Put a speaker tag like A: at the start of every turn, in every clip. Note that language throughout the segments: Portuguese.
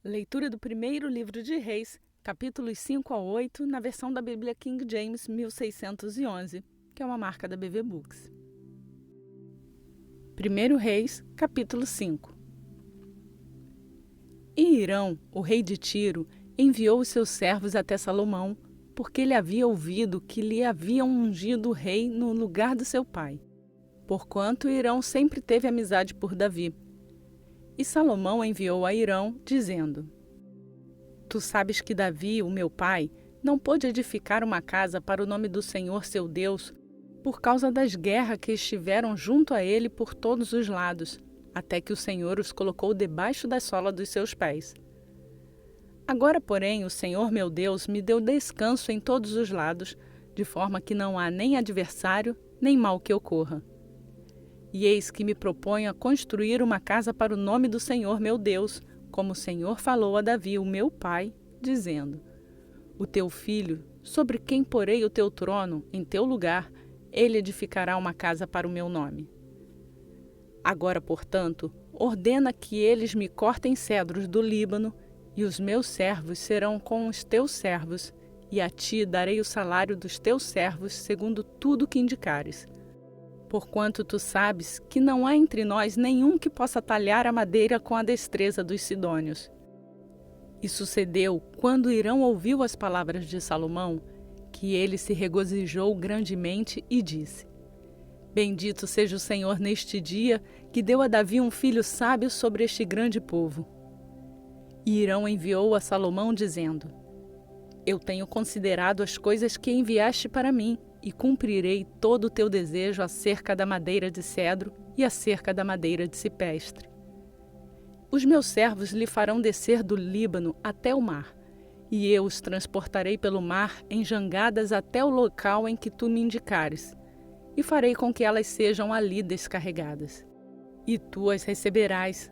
A: Leitura do primeiro livro de Reis, capítulos 5 a 8, na versão da Bíblia King James 1611, que é uma marca da BV Books. 1 Reis, capítulo 5. E Hirão, o rei de Tiro, enviou os seus servos até Salomão, porque ele havia ouvido que lhe haviam ungido rei no lugar do seu pai, porquanto Hirão sempre teve amizade por Davi. E Salomão enviou a Hirão, dizendo: Tu sabes que Davi, o meu pai, não pôde edificar uma casa para o nome do Senhor seu Deus, por causa das guerras que estiveram junto a ele por todos os lados, até que o Senhor os colocou debaixo da sola dos seus pés. Agora, porém, o Senhor meu Deus me deu descanso em todos os lados, de forma que não há nem adversário, nem mal que ocorra. E eis que me proponho a construir uma casa para o nome do Senhor meu Deus, como o Senhor falou a Davi, o meu pai, dizendo: O teu filho, sobre quem porei o teu trono, em teu lugar, ele edificará uma casa para o meu nome. Agora, portanto, ordena que eles me cortem cedros do Líbano, e os meus servos serão com os teus servos, e a ti darei o salário dos teus servos, segundo tudo que indicares. Porquanto tu sabes que não há entre nós nenhum que possa talhar a madeira com a destreza dos sidônios. E sucedeu, quando Hirão ouviu as palavras de Salomão, que ele se regozijou grandemente e disse: Bendito seja o Senhor neste dia, que deu a Davi um filho sábio sobre este grande povo. E Hirão enviou a Salomão, dizendo: Eu tenho considerado as coisas que enviaste para mim, e cumprirei todo o teu desejo acerca da madeira de cedro e acerca da madeira de cipestre. Os meus servos lhe farão descer do Líbano até o mar, e eu os transportarei pelo mar em jangadas até o local em que tu me indicares, e farei com que elas sejam ali descarregadas. E tu as receberás,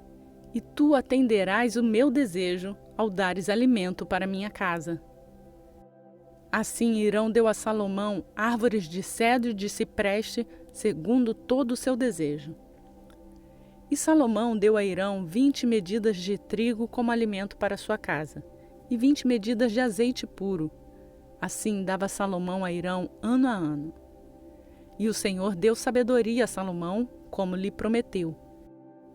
A: e tu atenderás o meu desejo ao dares alimento para minha casa. Assim Hirão deu a Salomão árvores de cedro e de cipreste, segundo todo o seu desejo. E Salomão deu a Hirão 20 medidas de trigo como alimento para sua casa, e 20 medidas de azeite puro. Assim dava Salomão a Hirão ano a ano. E o Senhor deu sabedoria a Salomão, como lhe prometeu.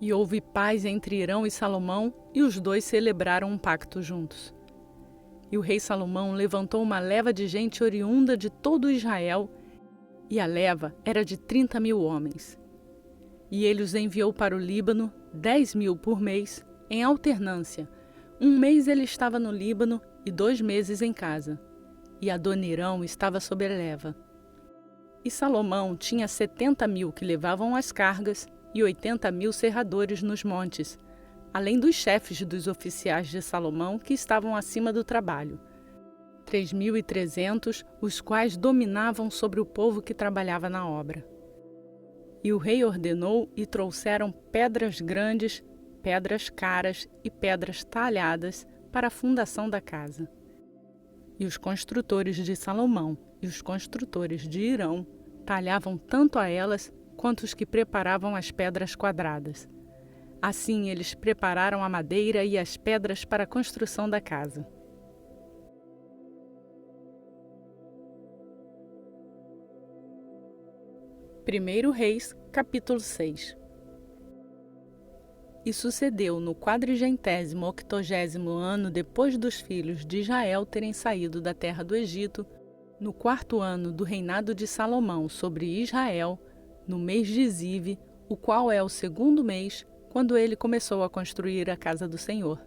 A: E houve paz entre Hirão e Salomão, e os dois celebraram um pacto juntos. E o rei Salomão levantou uma leva de gente oriunda de todo Israel, e a leva era de 30.000 homens. E ele os enviou para o Líbano, 10.000 por mês, em alternância. Um mês ele estava no Líbano e 2 meses em casa. E Adonirão estava sob a leva. E Salomão tinha 70.000 que levavam as cargas e 80.000 serradores nos montes, além dos chefes dos oficiais de Salomão que estavam acima do trabalho, 3.300, os quais dominavam sobre o povo que trabalhava na obra. E o rei ordenou e trouxeram pedras grandes, pedras caras e pedras talhadas para a fundação da casa. E os construtores de Salomão e os construtores de Hirão talhavam tanto a elas quanto os que preparavam as pedras quadradas. Assim eles prepararam a madeira e as pedras para a construção da casa. Primeiro Reis, capítulo 6. E sucedeu no 480º ano depois dos filhos de Israel terem saído da terra do Egito, no 4º ano do reinado de Salomão sobre Israel, no mês de Zive, o qual é o 2º mês, quando ele começou a construir a casa do Senhor.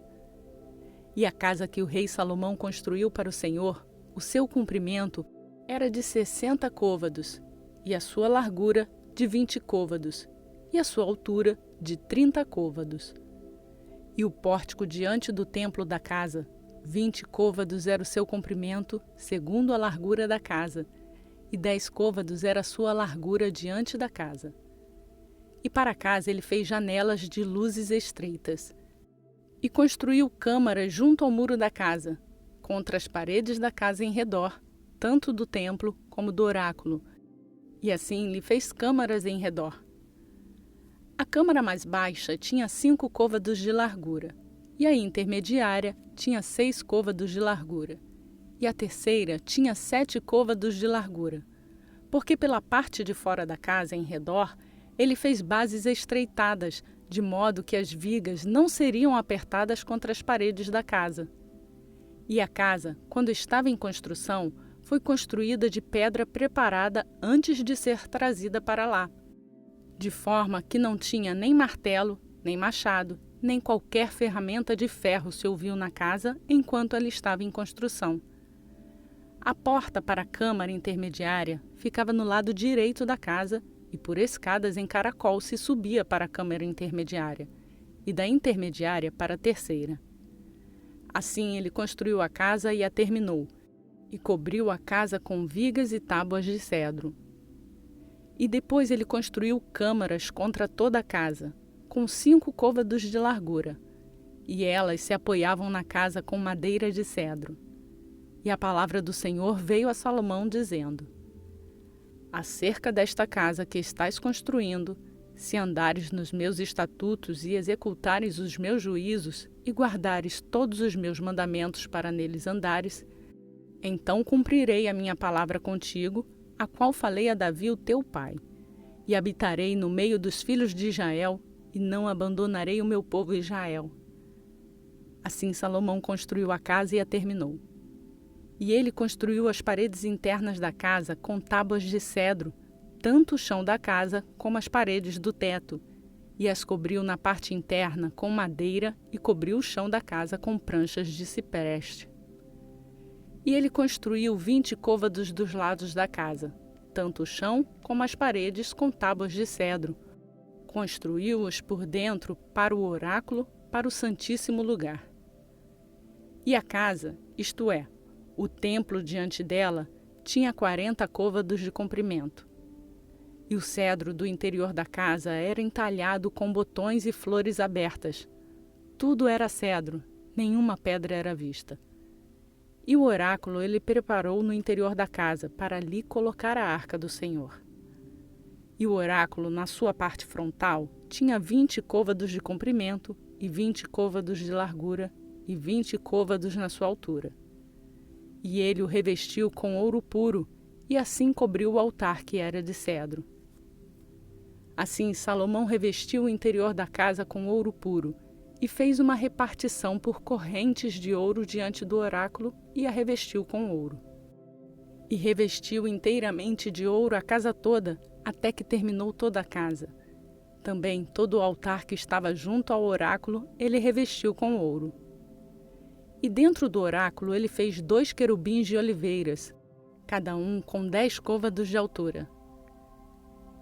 A: E a casa que o rei Salomão construiu para o Senhor, o seu comprimento era de 60 côvados, e a sua largura de 20 côvados, e a sua altura de 30 côvados. E o pórtico diante do templo da casa, 20 côvados era o seu comprimento, segundo a largura da casa, e 10 côvados era a sua largura diante da casa. E para a casa ele fez janelas de luzes estreitas. E construiu câmaras junto ao muro da casa, contra as paredes da casa em redor, tanto do templo como do oráculo. E assim lhe fez câmaras em redor. A câmara mais baixa tinha 5 côvados de largura, e a intermediária tinha 6 côvados de largura, e a terceira tinha 7 côvados de largura, porque pela parte de fora da casa, em redor, ele fez bases estreitadas, de modo que as vigas não seriam apertadas contra as paredes da casa. E a casa, quando estava em construção, foi construída de pedra preparada antes de ser trazida para lá, de forma que não tinha nem martelo, nem machado, nem qualquer ferramenta de ferro se ouviu na casa enquanto ela estava em construção. A porta para a câmara intermediária ficava no lado direito da casa e por escadas em caracol se subia para a câmara intermediária e da intermediária para a terceira. Assim ele construiu a casa e a terminou, e cobriu a casa com vigas e tábuas de cedro. E depois ele construiu câmaras contra toda a casa, com 5 côvados de largura, e elas se apoiavam na casa com madeira de cedro. E a palavra do Senhor veio a Salomão dizendo: acerca desta casa que estás construindo, se andares nos meus estatutos e executares os meus juízos e guardares todos os meus mandamentos para neles andares, então cumprirei a minha palavra contigo, a qual falei a Davi o teu pai, e habitarei no meio dos filhos de Israel, e não abandonarei o meu povo Israel. Assim Salomão construiu a casa e a terminou. E ele construiu as paredes internas da casa com tábuas de cedro, tanto o chão da casa como as paredes do teto, e as cobriu na parte interna com madeira e cobriu o chão da casa com pranchas de cipreste. E ele construiu 20 côvados dos lados da casa, tanto o chão como as paredes com tábuas de cedro. Construiu-os por dentro para o oráculo, para o Santíssimo Lugar. E a casa, isto é, o templo diante dela, tinha 40 côvados de comprimento. E o cedro do interior da casa era entalhado com botões e flores abertas. Tudo era cedro, nenhuma pedra era vista. E o oráculo ele preparou no interior da casa, para ali colocar a arca do Senhor. E o oráculo, na sua parte frontal, tinha 20 côvados de comprimento, e 20 côvados de largura, e 20 côvados na sua altura. E ele o revestiu com ouro puro, e assim cobriu o altar que era de cedro. Assim Salomão revestiu o interior da casa com ouro puro, e fez uma repartição por correntes de ouro diante do oráculo e a revestiu com ouro. E revestiu inteiramente de ouro a casa toda, até que terminou toda a casa. Também todo o altar que estava junto ao oráculo ele revestiu com ouro. E dentro do oráculo ele fez 2 querubins de oliveiras, cada um com 10 côvados de altura.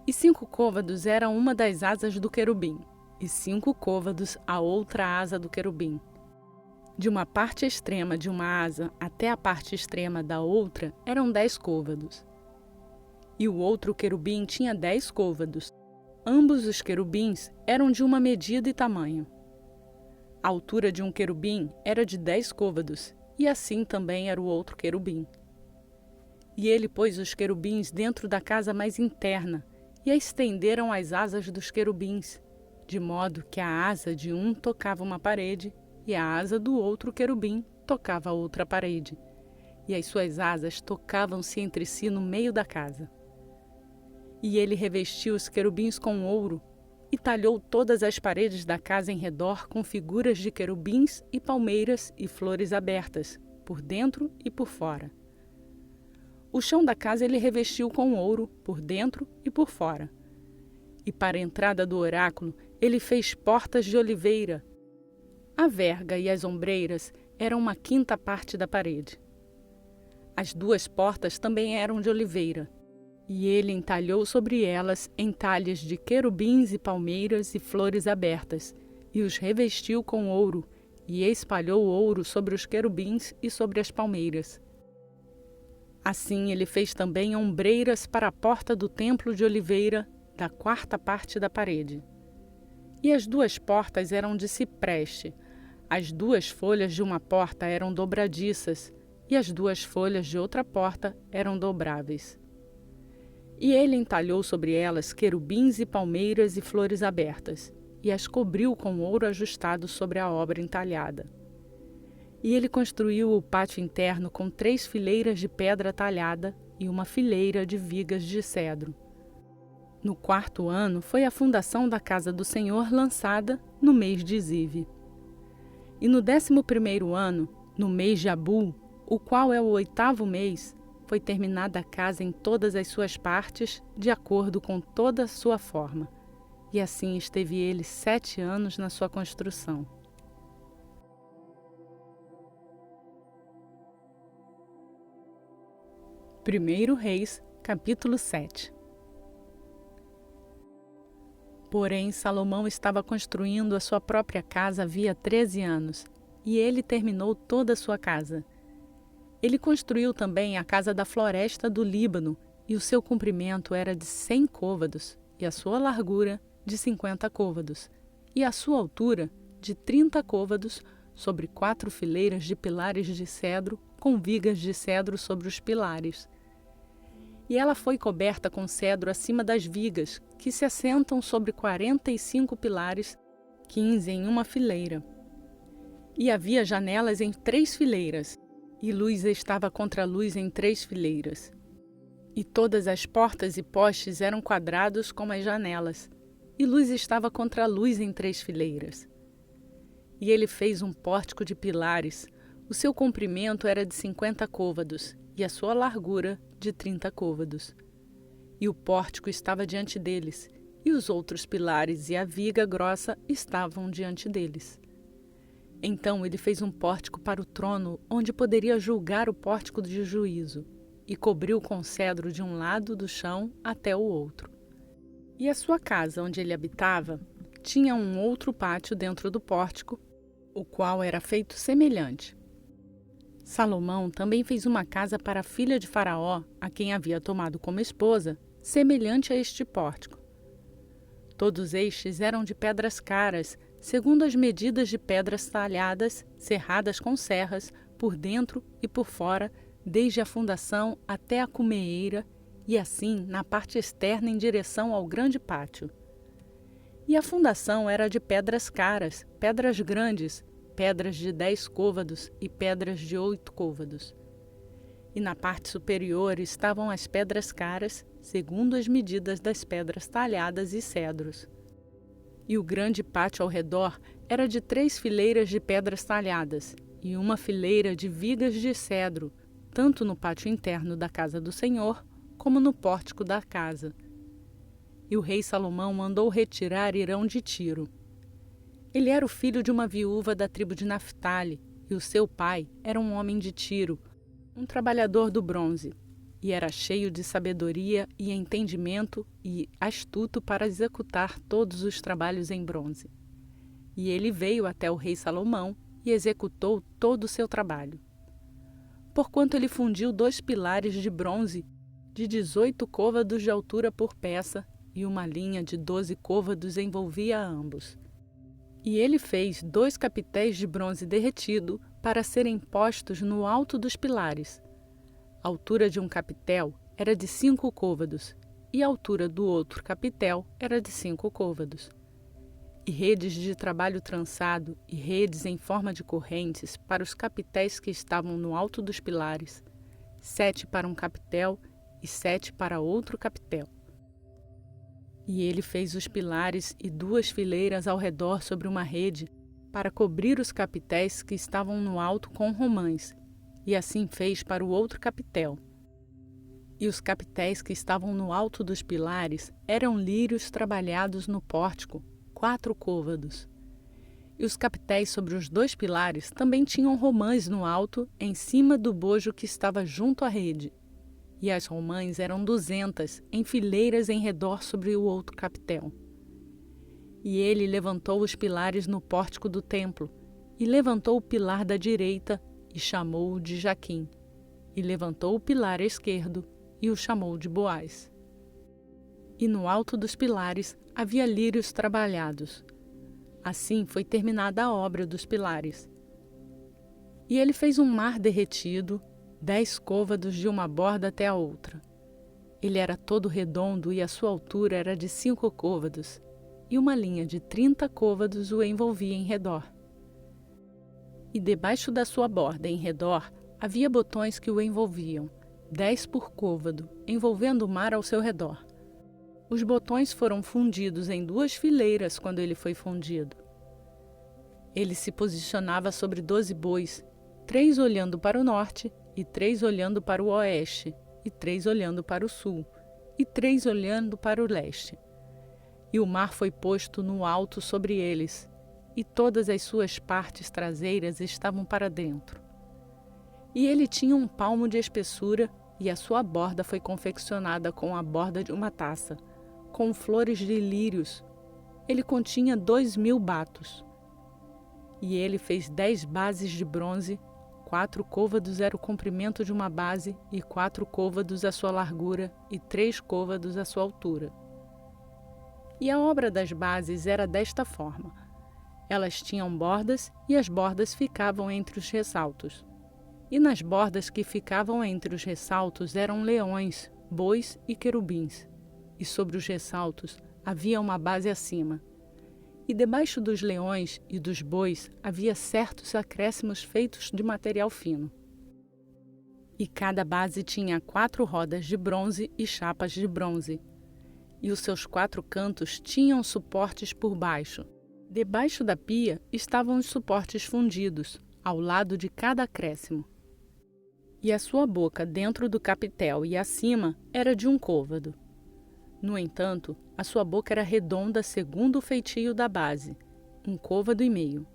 A: E 5 côvados eram uma das asas do querubim, e 5 côvados a outra asa do querubim. De uma parte extrema de uma asa até a parte extrema da outra eram 10 côvados. E o outro querubim tinha 10 côvados. Ambos os querubins eram de uma medida e tamanho. A altura de um querubim era de 10 côvados, e assim também era o outro querubim. E ele pôs os querubins dentro da casa mais interna, e estenderam as asas dos querubins, de modo que a asa de um tocava uma parede, e a asa do outro querubim tocava outra parede, e as suas asas tocavam-se entre si no meio da casa. E ele revestiu os querubins com ouro, e talhou todas as paredes da casa em redor com figuras de querubins e palmeiras e flores abertas, por dentro e por fora. O chão da casa ele revestiu com ouro, por dentro e por fora. E para a entrada do oráculo, ele fez portas de oliveira. A verga e as ombreiras eram 1/5 parte da parede. As 2 portas também eram de oliveira. E ele entalhou sobre elas entalhes de querubins e palmeiras e flores abertas, e os revestiu com ouro, e espalhou ouro sobre os querubins e sobre as palmeiras. Assim ele fez também ombreiras para a porta do templo de oliveira, da 4ª parte da parede. E as 2 portas eram de cipreste. As 2 folhas de uma porta eram dobradiças, e as 2 folhas de outra porta eram dobráveis. E ele entalhou sobre elas querubins e palmeiras e flores abertas, e as cobriu com ouro ajustado sobre a obra entalhada. E ele construiu o pátio interno com 3 fileiras de pedra talhada e uma fileira de vigas de cedro. No 4º ano foi a fundação da casa do Senhor lançada no mês de Zive. E no 11º ano, no mês de Abul, o qual é o 8º mês, foi terminada a casa em todas as suas partes, de acordo com toda a sua forma. E assim esteve ele 7 anos na sua construção. Primeiro Reis, capítulo 7. Porém, Salomão estava construindo a sua própria casa havia 13 anos, e ele terminou toda a sua casa. Ele construiu também a casa da floresta do Líbano, e o seu comprimento era de 100 côvados, e a sua largura de 50 côvados, e a sua altura de 30 côvados, sobre 4 fileiras de pilares de cedro, com vigas de cedro sobre os pilares. E ela foi coberta com cedro acima das vigas, que se assentam sobre 45 pilares, 15 em uma fileira. E havia janelas em 3 fileiras, e luz estava contra luz em 3 fileiras. E todas as portas e postes eram quadrados como as janelas, e luz estava contra luz em 3 fileiras. E ele fez um pórtico de pilares, o seu comprimento era de 50 côvados, e a sua largura de 30 côvados. E o pórtico estava diante deles, e os outros pilares e a viga grossa estavam diante deles. Então ele fez um pórtico para o trono, onde poderia julgar o pórtico de juízo, e cobriu com cedro de um lado do chão até o outro. E a sua casa, onde ele habitava, tinha um outro pátio dentro do pórtico, o qual era feito semelhante. Salomão também fez uma casa para a filha de Faraó, a quem havia tomado como esposa, semelhante a este pórtico. Todos estes eram de pedras caras, segundo as medidas de pedras talhadas, serradas com serras, por dentro e por fora, desde a fundação até a cumeeira, e assim na parte externa em direção ao grande pátio. E a fundação era de pedras caras, pedras grandes, pedras de 10 côvados e pedras de 8 côvados. E na parte superior estavam as pedras caras, segundo as medidas das pedras talhadas e cedros. E o grande pátio ao redor era de 3 fileiras de pedras talhadas, e uma fileira de vigas de cedro, tanto no pátio interno da casa do Senhor, como no pórtico da casa. E o rei Salomão mandou retirar Hirão de Tiro. Ele era o filho de uma viúva da tribo de Naftali, e o seu pai era um homem de Tiro, um trabalhador do bronze, e era cheio de sabedoria e entendimento e astuto para executar todos os trabalhos em bronze. E ele veio até o rei Salomão e executou todo o seu trabalho. Porquanto ele fundiu 2 pilares de bronze de 18 côvados de altura por peça, e uma linha de 12 côvados envolvia ambos. E ele fez 2 capitéis de bronze derretido para serem postos no alto dos pilares. A altura de um capitel era de 5 côvados, e a altura do outro capitel era de 5 côvados. E redes de trabalho trançado e redes em forma de correntes para os capitéis que estavam no alto dos pilares, 7 para um capitel e 7 para outro capitel. E ele fez os pilares e 2 fileiras ao redor sobre uma rede, para cobrir os capitéis que estavam no alto com romãs, e assim fez para o outro capitel. E os capitéis que estavam no alto dos pilares eram lírios trabalhados no pórtico, 4 côvados. E os capitéis sobre os 2 pilares também tinham romãs no alto, em cima do bojo que estava junto à rede. E as romãs eram 200, em fileiras em redor sobre o outro capitel. E ele levantou os pilares no pórtico do templo, e levantou o pilar da direita, e chamou-o de Jaquim, e levantou o pilar esquerdo, e o chamou de Boaz. E no alto dos pilares havia lírios trabalhados. Assim foi terminada a obra dos pilares. E ele fez um mar derretido, 10 côvados de uma borda até a outra. Ele era todo redondo e a sua altura era de 5 côvados, e uma linha de 30 côvados o envolvia em redor. E debaixo da sua borda em redor havia botões que o envolviam, 10 por côvado, envolvendo o mar ao seu redor. Os botões foram fundidos em 2 fileiras quando ele foi fundido. Ele se posicionava sobre 12 bois, 3 olhando para o norte, e 3 olhando para o oeste, e 3 olhando para o sul, e 3 olhando para o leste. E o mar foi posto no alto sobre eles, e todas as suas partes traseiras estavam para dentro. E ele tinha 1 palmo de espessura, e a sua borda foi confeccionada com a borda de uma taça, com flores de lírios. Ele continha 2.000 batos. E ele fez 10 bases de bronze, 4 côvados era o comprimento de uma base, e 4 côvados a sua largura, e 3 côvados a sua altura. E a obra das bases era desta forma. Elas tinham bordas, e as bordas ficavam entre os ressaltos. E nas bordas que ficavam entre os ressaltos eram leões, bois e querubins. E sobre os ressaltos havia uma base acima. E debaixo dos leões e dos bois havia certos acréscimos feitos de material fino. E cada base tinha 4 rodas de bronze e chapas de bronze. E os seus 4 cantos tinham suportes por baixo. Debaixo da pia estavam os suportes fundidos, ao lado de cada acréscimo. E a sua boca dentro do capitel e acima era de 1 côvado. No entanto, a sua boca era redonda segundo o feitio da base, 1 côvado e meio.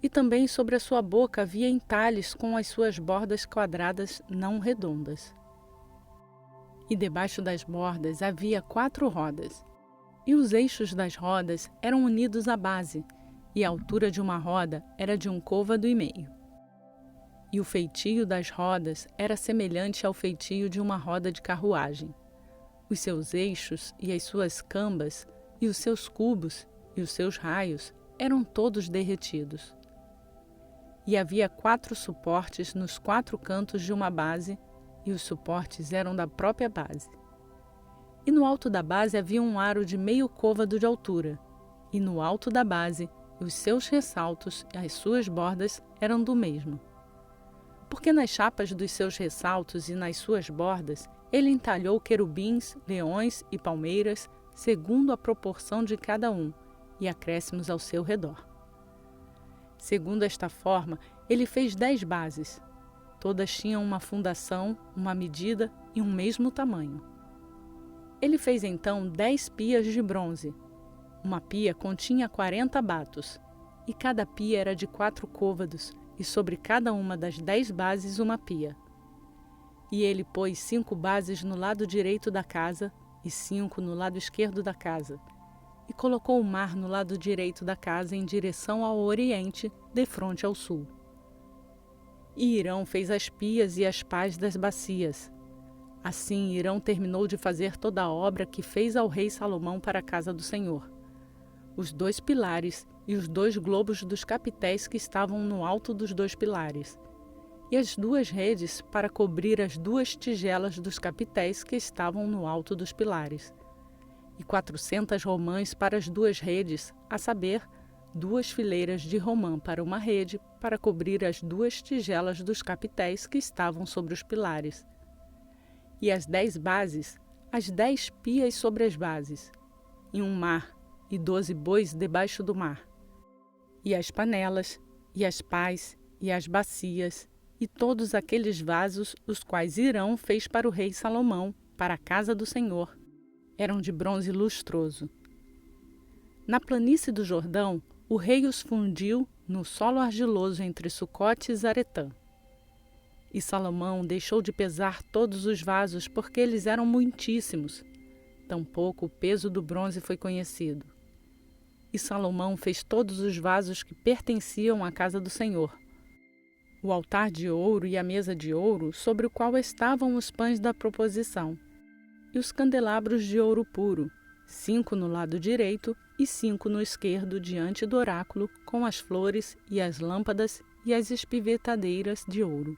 A: E também sobre a sua boca havia entalhes com as suas bordas quadradas não redondas. E debaixo das bordas havia 4 rodas. E os eixos das rodas eram unidos à base, e a altura de uma roda era de 1 côvado e meio. E o feitio das rodas era semelhante ao feitio de uma roda de carruagem. Os seus eixos e as suas cambas, e os seus cubos e os seus raios eram todos derretidos. E havia 4 suportes nos 4 cantos de uma base, e os suportes eram da própria base. E no alto da base havia um aro de meio côvado de altura, e no alto da base, os seus ressaltos e as suas bordas eram do mesmo. Porque nas chapas dos seus ressaltos e nas suas bordas, ele entalhou querubins, leões e palmeiras, segundo a proporção de cada um, e acréscimos ao seu redor. Segundo esta forma, ele fez 10 bases. Todas tinham uma fundação, uma medida e um mesmo tamanho. Ele fez então 10 pias de bronze. Uma pia continha 40 batos, e cada pia era de 4 côvados, e sobre cada uma das 10 bases uma pia. E ele pôs 5 bases no lado direito da casa e 5 no lado esquerdo da casa. E colocou o mar no lado direito da casa em direção ao oriente, defronte ao sul. E Irão fez as pias e as pás das bacias. Assim Irão terminou de fazer toda a obra que fez ao rei Salomão para a casa do Senhor. Os 2 pilares e os 2 globos dos capitéis que estavam no alto dos 2 pilares, e as 2 redes para cobrir as 2 tigelas dos capitéis que estavam no alto dos pilares, e 400 romãs para as 2 redes, a saber, 2 fileiras de romã para uma rede para cobrir as 2 tigelas dos capitéis que estavam sobre os pilares, e as 10 bases, as 10 pias sobre as bases, e um mar, e 12 bois debaixo do mar, e as panelas, e as pás, e as bacias, e todos aqueles vasos os quais Irão fez para o rei Salomão, para a casa do Senhor, eram de bronze lustroso. Na planície do Jordão, o rei os fundiu no solo argiloso entre Sucote e Zaretã. E Salomão deixou de pesar todos os vasos, porque eles eram muitíssimos. Tampouco o peso do bronze foi conhecido. E Salomão fez todos os vasos que pertenciam à casa do Senhor: o altar de ouro e a mesa de ouro, sobre o qual estavam os pães da proposição, e os candelabros de ouro puro, 5 no lado direito e 5 no esquerdo, diante do oráculo, com as flores e as lâmpadas e as espivetadeiras de ouro,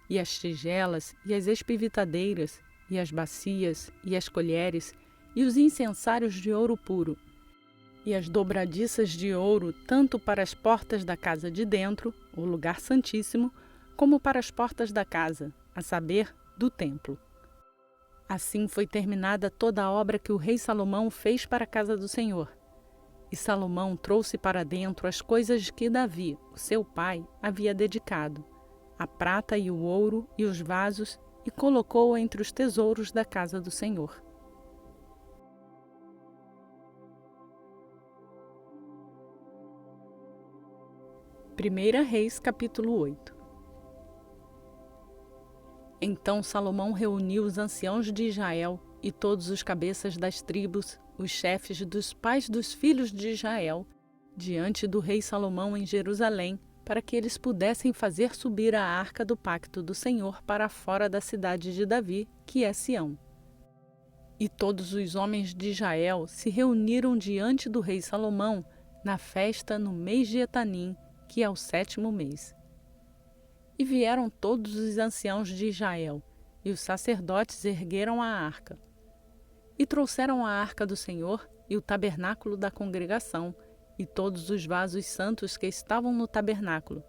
A: e as tigelas e as espivetadeiras, e as bacias e as colheres, e os incensários de ouro puro, e as dobradiças de ouro tanto para as portas da casa de dentro, o lugar santíssimo, como para as portas da casa, a saber, do templo. Assim foi terminada toda a obra que o rei Salomão fez para a casa do Senhor. E Salomão trouxe para dentro as coisas que Davi, o seu pai, havia dedicado, a prata e o ouro e os vasos, e colocou entre os tesouros da casa do Senhor. Primeira Reis, capítulo 8. Então Salomão reuniu os anciãos de Israel e todos os cabeças das tribos, os chefes dos pais dos filhos de Israel, diante do rei Salomão em Jerusalém, para que eles pudessem fazer subir a arca do pacto do Senhor para fora da cidade de Davi, que é Sião. E todos os homens de Israel se reuniram diante do rei Salomão na festa no mês de Etanim, que é o 7º mês. E vieram todos os anciãos de Israel, e os sacerdotes ergueram a arca. E trouxeram a arca do Senhor e o tabernáculo da congregação, e todos os vasos santos que estavam no tabernáculo.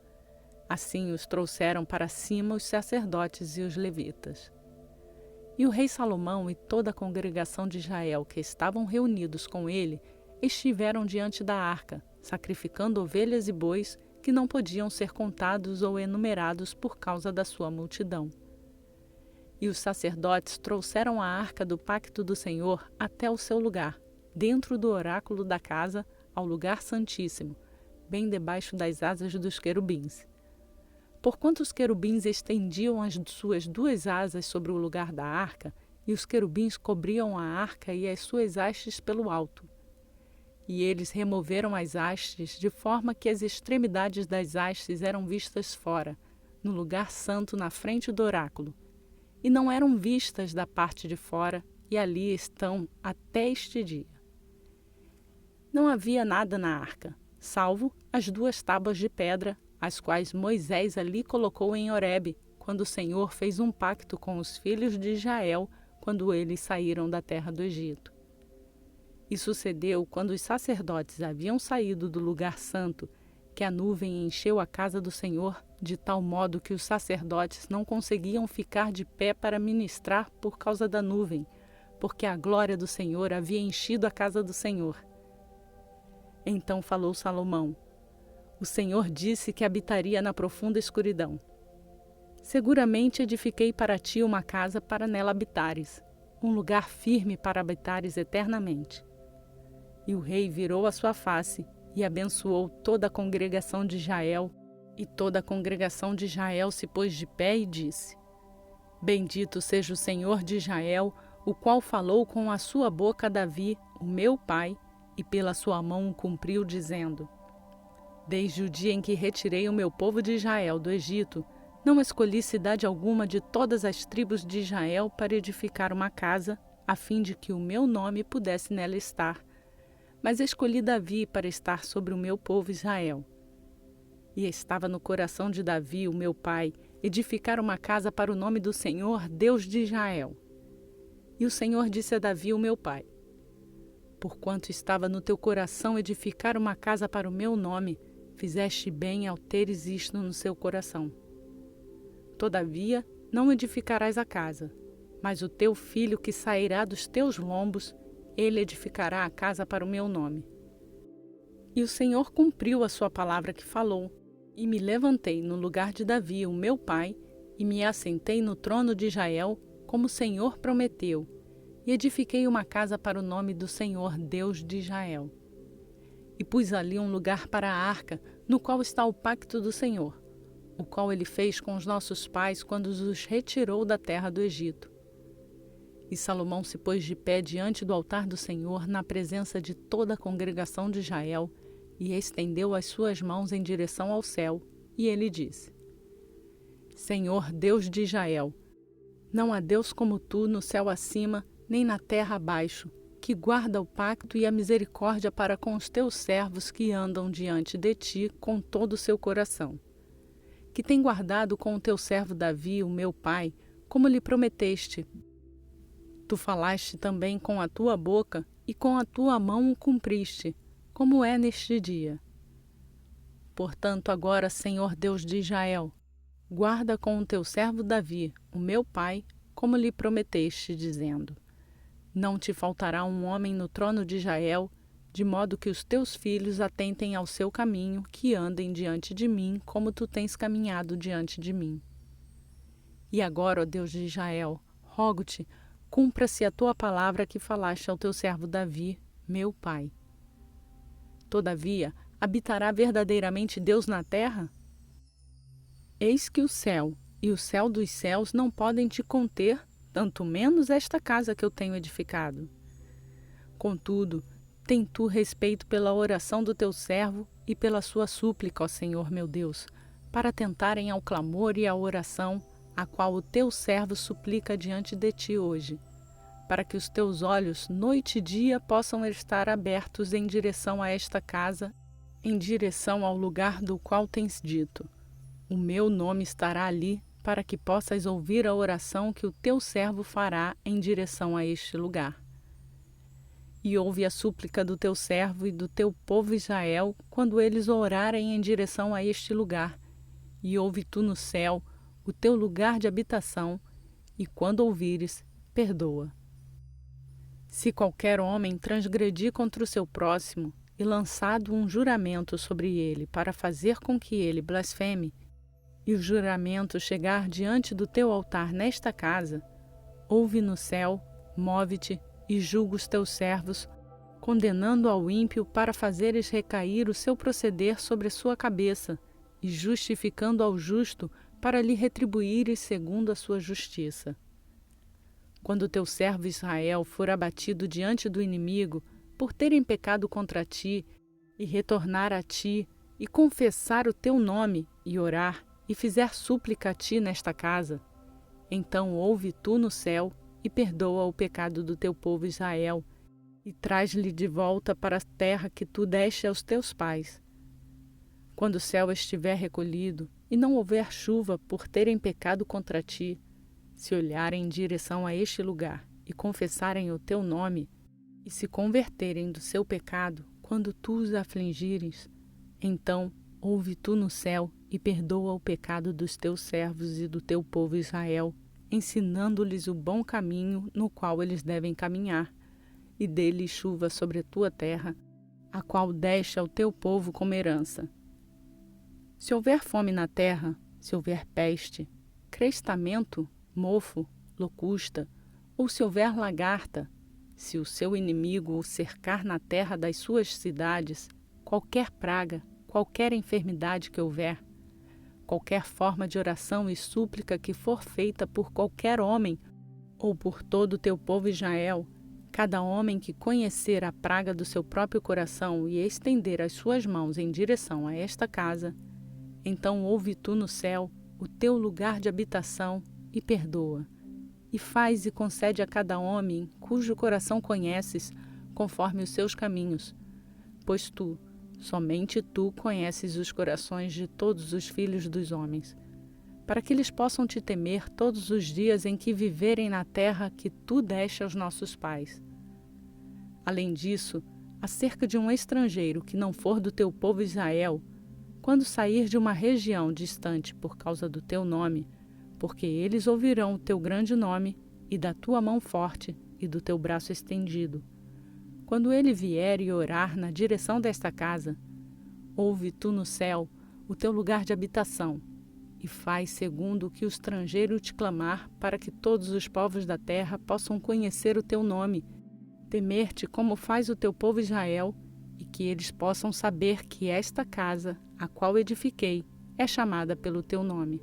A: Assim os trouxeram para cima os sacerdotes e os levitas. E o rei Salomão e toda a congregação de Israel que estavam reunidos com ele estiveram diante da arca, sacrificando ovelhas e bois que não podiam ser contados ou enumerados por causa da sua multidão. E os sacerdotes trouxeram a arca do pacto do Senhor até o seu lugar, dentro do oráculo da casa, ao lugar santíssimo, bem debaixo das asas dos querubins. Porquanto os querubins estendiam as suas 2 asas sobre o lugar da arca, e os querubins cobriam a arca e as suas hastes pelo alto. E eles removeram as hastes, de forma que as extremidades das hastes eram vistas fora, no lugar santo na frente do oráculo, e não eram vistas da parte de fora, e ali estão até este dia. Não havia nada na arca, salvo as 2 tábuas de pedra, as quais Moisés ali colocou em Horebe, quando o Senhor fez um pacto com os filhos de Israel, quando eles saíram da terra do Egito. E sucedeu, quando os sacerdotes haviam saído do lugar santo, que a nuvem encheu a casa do Senhor, de tal modo que os sacerdotes não conseguiam ficar de pé para ministrar por causa da nuvem, porque a glória do Senhor havia enchido a casa do Senhor. Então falou Salomão: o Senhor disse que habitaria na profunda escuridão. Seguramente edifiquei para ti uma casa para nela habitares, um lugar firme para habitares eternamente. E o rei virou a sua face e abençoou toda a congregação de Israel, e toda a congregação de Israel se pôs de pé e disse: Bendito seja o Senhor de Israel, o qual falou com a sua boca a Davi, o meu pai, e pela sua mão o cumpriu, dizendo: Desde o dia em que retirei o meu povo de Israel do Egito, não escolhi cidade alguma de todas as tribos de Israel para edificar uma casa, a fim de que o meu nome pudesse nela estar, mas escolhi Davi para estar sobre o meu povo Israel. E estava no coração de Davi, o meu pai, edificar uma casa para o nome do Senhor, Deus de Israel. E o Senhor disse a Davi, o meu pai: Porquanto estava no teu coração edificar uma casa para o meu nome, fizeste bem ao teres isto no seu coração. Todavia, não edificarás a casa, mas o teu filho que sairá dos teus lombos, ele edificará a casa para o meu nome. E o Senhor cumpriu a sua palavra que falou, e me levantei no lugar de Davi, o meu pai, e me assentei no trono de Israel, como o Senhor prometeu, e edifiquei uma casa para o nome do Senhor, Deus de Israel. E pus ali um lugar para a arca, no qual está o pacto do Senhor, o qual ele fez com os nossos pais quando os retirou da terra do Egito. E Salomão se pôs de pé diante do altar do Senhor, na presença de toda a congregação de Israel, e estendeu as suas mãos em direção ao céu, e ele disse: Senhor, Deus de Israel, não há Deus como tu no céu acima, nem na terra abaixo, que guarda o pacto e a misericórdia para com os teus servos que andam diante de ti com todo o seu coração. Que tem guardado com o teu servo Davi, o meu pai, como lhe prometeste. Tu falaste também com a tua boca, e com a tua mão o cumpriste, como é neste dia. Portanto, agora, Senhor Deus de Israel, guarda com o teu servo Davi, o meu pai, como lhe prometeste, dizendo: Não te faltará um homem no trono de Israel, de modo que os teus filhos atentem ao seu caminho, que andem diante de mim, como tu tens caminhado diante de mim. E agora, ó Deus de Israel, rogo-te, cumpra-se a tua palavra que falaste ao teu servo Davi, meu pai. Todavia, habitará verdadeiramente Deus na terra? Eis que o céu e o céu dos céus não podem te conter, tanto menos esta casa que eu tenho edificado. Contudo, tem tu respeito pela oração do teu servo e pela sua súplica, ó Senhor meu Deus, para atentarem ao clamor e à oração, a qual o teu servo suplica diante de ti hoje, para que os teus olhos, noite e dia, possam estar abertos em direção a esta casa, em direção ao lugar do qual tens dito: O meu nome estará ali, para que possas ouvir a oração que o teu servo fará em direção a este lugar. E ouve a súplica do teu servo e do teu povo Israel, quando eles orarem em direção a este lugar, e ouve tu no céu, o teu lugar de habitação, e quando ouvires, perdoa. Se qualquer homem transgredir contra o seu próximo, e lançado um juramento sobre ele para fazer com que ele blasfeme, e o juramento chegar diante do teu altar nesta casa, ouve no céu, move-te e julga os teus servos, condenando ao ímpio para fazeres recair o seu proceder sobre a sua cabeça, e justificando ao justo para lhe retribuires segundo a sua justiça. Quando teu servo Israel for abatido diante do inimigo, por terem pecado contra ti, e retornar a ti, e confessar o teu nome, e orar, e fizer súplica a ti nesta casa, então ouve tu no céu, e perdoa o pecado do teu povo Israel, e traz-lhe de volta para a terra que tu deste aos teus pais. Quando o céu estiver recolhido, e não houver chuva por terem pecado contra ti, se olharem em direção a este lugar, e confessarem o teu nome, e se converterem do seu pecado, quando tu os afligires, então ouve tu no céu, e perdoa o pecado dos teus servos e do teu povo Israel, ensinando-lhes o bom caminho no qual eles devem caminhar, e dê-lhes chuva sobre a tua terra, a qual deste ao teu povo como herança. Se houver fome na terra, se houver peste, crestamento, mofo, locusta, ou se houver lagarta, se o seu inimigo o cercar na terra das suas cidades, qualquer praga, qualquer enfermidade que houver, qualquer forma de oração e súplica que for feita por qualquer homem ou por todo o teu povo Israel, cada homem que conhecer a praga do seu próprio coração e estender as suas mãos em direção a esta casa, então ouve tu no céu, o teu lugar de habitação, e perdoa, e faz e concede a cada homem, cujo coração conheces, conforme os seus caminhos, pois tu, somente tu conheces os corações de todos os filhos dos homens, para que eles possam te temer todos os dias em que viverem na terra que tu deste aos nossos pais. Além disso, acerca de um estrangeiro que não for do teu povo Israel, quando sair de uma região distante por causa do teu nome, porque eles ouvirão o teu grande nome e da tua mão forte e do teu braço estendido. Quando ele vier e orar na direção desta casa, ouve tu no céu o teu lugar de habitação, e faz segundo o que o estrangeiro te clamar, para que todos os povos da terra possam conhecer o teu nome, temer-te como faz o teu povo Israel, e que eles possam saber que esta casa, a qual edifiquei, é chamada pelo teu nome.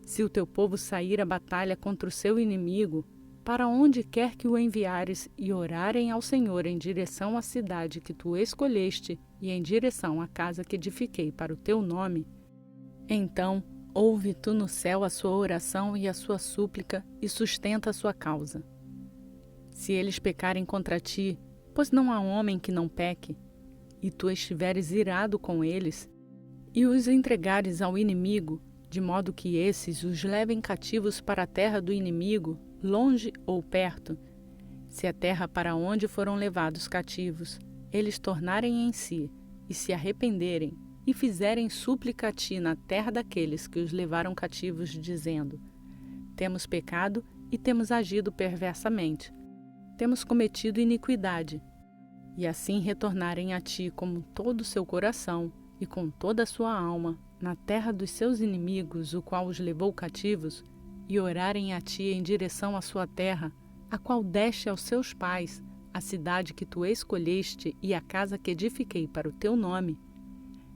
A: Se o teu povo sair à batalha contra o seu inimigo, para onde quer que o enviares, e orarem ao Senhor em direção à cidade que tu escolheste e em direção à casa que edifiquei para o teu nome, então ouve tu no céu a sua oração e a sua súplica e sustenta a sua causa. Se eles pecarem contra ti, pois não há homem que não peque, e tu estiveres irado com eles, e os entregares ao inimigo, de modo que esses os levem cativos para a terra do inimigo, longe ou perto, se a terra para onde foram levados cativos, eles tornarem em si e se arrependerem e fizerem súplica a ti na terra daqueles que os levaram cativos, dizendo: temos pecado e temos agido perversamente, temos cometido iniquidade, e assim retornarem a ti com todo o seu coração e com toda a sua alma, na terra dos seus inimigos, o qual os levou cativos, e orarem a ti em direção à sua terra, a qual deste aos seus pais, a cidade que tu escolheste e a casa que edifiquei para o teu nome,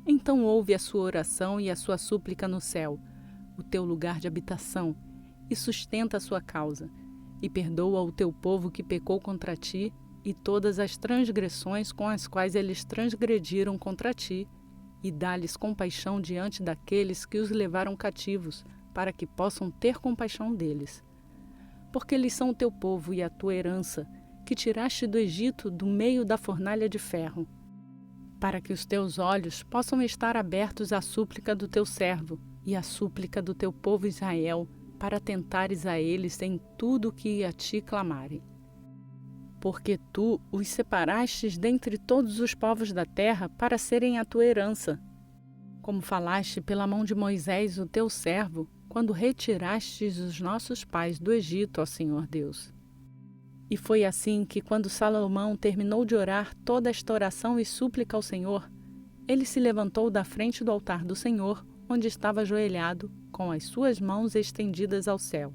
A: então ouve a sua oração e a sua súplica no céu, o teu lugar de habitação, e sustenta a sua causa, e perdoa o teu povo que pecou contra ti, e todas as transgressões com as quais eles transgrediram contra ti, e dá-lhes compaixão diante daqueles que os levaram cativos, para que possam ter compaixão deles. Porque eles são o teu povo e a tua herança, que tiraste do Egito do meio da fornalha de ferro, para que os teus olhos possam estar abertos à súplica do teu servo e à súplica do teu povo Israel, para atentares a eles em tudo o que a ti clamarem. Porque tu os separastes dentre todos os povos da terra para serem a tua herança, como falaste pela mão de Moisés, o teu servo, quando retirastes os nossos pais do Egito, ó Senhor Deus. E foi assim que, quando Salomão terminou de orar toda esta oração e súplica ao Senhor, ele se levantou da frente do altar do Senhor, onde estava ajoelhado, com as suas mãos estendidas ao céu.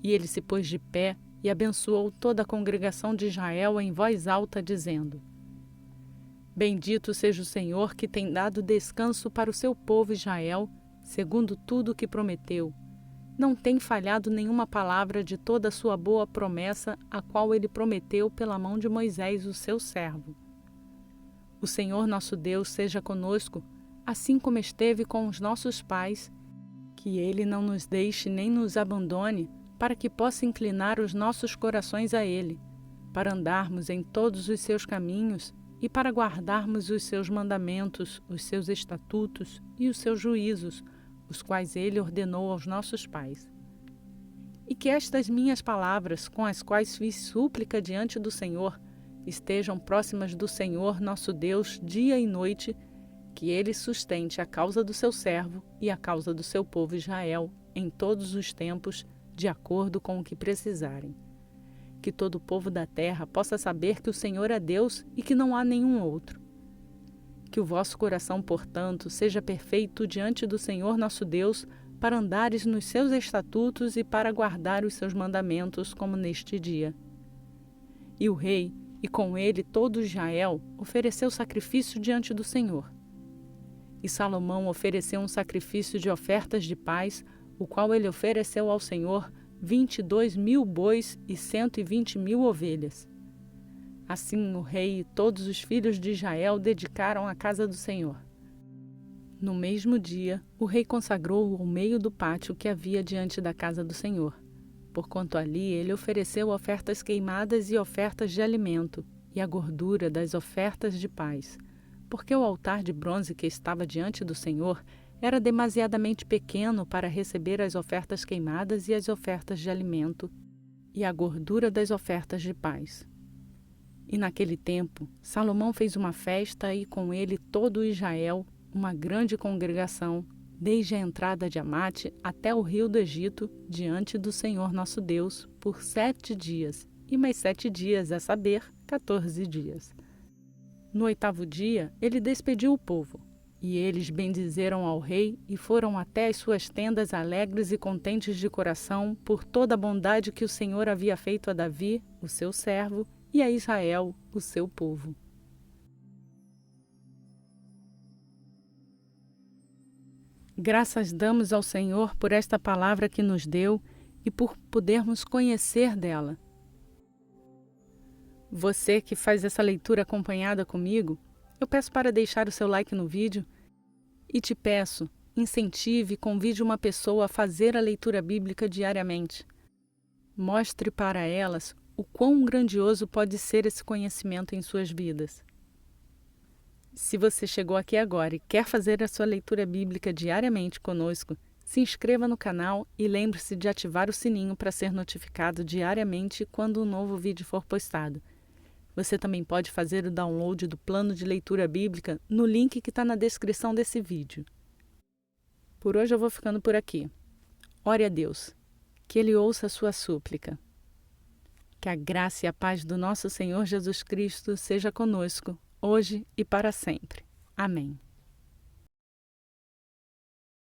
A: E ele se pôs de pé e abençoou toda a congregação de Israel em voz alta, dizendo: Bendito seja o Senhor, que tem dado descanso para o seu povo Israel, segundo tudo o que prometeu. Não tem falhado nenhuma palavra de toda a sua boa promessa, a qual ele prometeu pela mão de Moisés, o seu servo. O Senhor nosso Deus seja conosco, assim como esteve com os nossos pais, que ele não nos deixe nem nos abandone, para que possa inclinar os nossos corações a ele, para andarmos em todos os seus caminhos e para guardarmos os seus mandamentos, os seus estatutos e os seus juízos, os quais ele ordenou aos nossos pais. E que estas minhas palavras, com as quais fiz súplica diante do Senhor, estejam próximas do Senhor nosso Deus dia e noite, que ele sustente a causa do seu servo e a causa do seu povo Israel em todos os tempos, de acordo com o que precisarem. Que todo o povo da terra possa saber que o Senhor é Deus e que não há nenhum outro. Que o vosso coração, portanto, seja perfeito diante do Senhor nosso Deus, para andares nos seus estatutos e para guardar os seus mandamentos, como neste dia. E o rei, e com ele todo Israel, ofereceu sacrifício diante do Senhor. E Salomão ofereceu um sacrifício de ofertas de paz, o qual ele ofereceu ao Senhor 22.000 bois e 120.000 ovelhas. Assim o rei e todos os filhos de Israel dedicaram a casa do Senhor. No mesmo dia, o rei consagrou o meio do pátio que havia diante da casa do Senhor, porquanto ali ele ofereceu ofertas queimadas e ofertas de alimento, e a gordura das ofertas de paz, porque o altar de bronze que estava diante do Senhor era demasiadamente pequeno para receber as ofertas queimadas e as ofertas de alimento, e a gordura das ofertas de paz. E naquele tempo, Salomão fez uma festa e com ele todo Israel, uma grande congregação, desde a entrada de Amate até o rio do Egito, diante do Senhor nosso Deus, por 7 dias, e mais 7 dias, a saber, 14 dias. No 8º dia, ele despediu o povo. E eles bendizeram ao rei e foram até as suas tendas alegres e contentes de coração por toda a bondade que o Senhor havia feito a Davi, o seu servo, e a Israel, o seu povo. Graças damos ao Senhor por esta palavra que nos deu e por podermos conhecer dela. Você que faz essa leitura acompanhada comigo, eu peço para deixar o seu like no vídeo e te peço, incentive e convide uma pessoa a fazer a leitura bíblica diariamente. Mostre para elas o quão grandioso pode ser esse conhecimento em suas vidas. Se você chegou aqui agora e quer fazer a sua leitura bíblica diariamente conosco, se inscreva no canal e lembre-se de ativar o sininho para ser notificado diariamente quando um novo vídeo for postado. Você também pode fazer o download do plano de leitura bíblica no link que está na descrição desse vídeo. Por hoje eu vou ficando por aqui. Ore a Deus, que Ele ouça a sua súplica. Que a graça e a paz do nosso Senhor Jesus Cristo seja conosco, hoje e para sempre. Amém.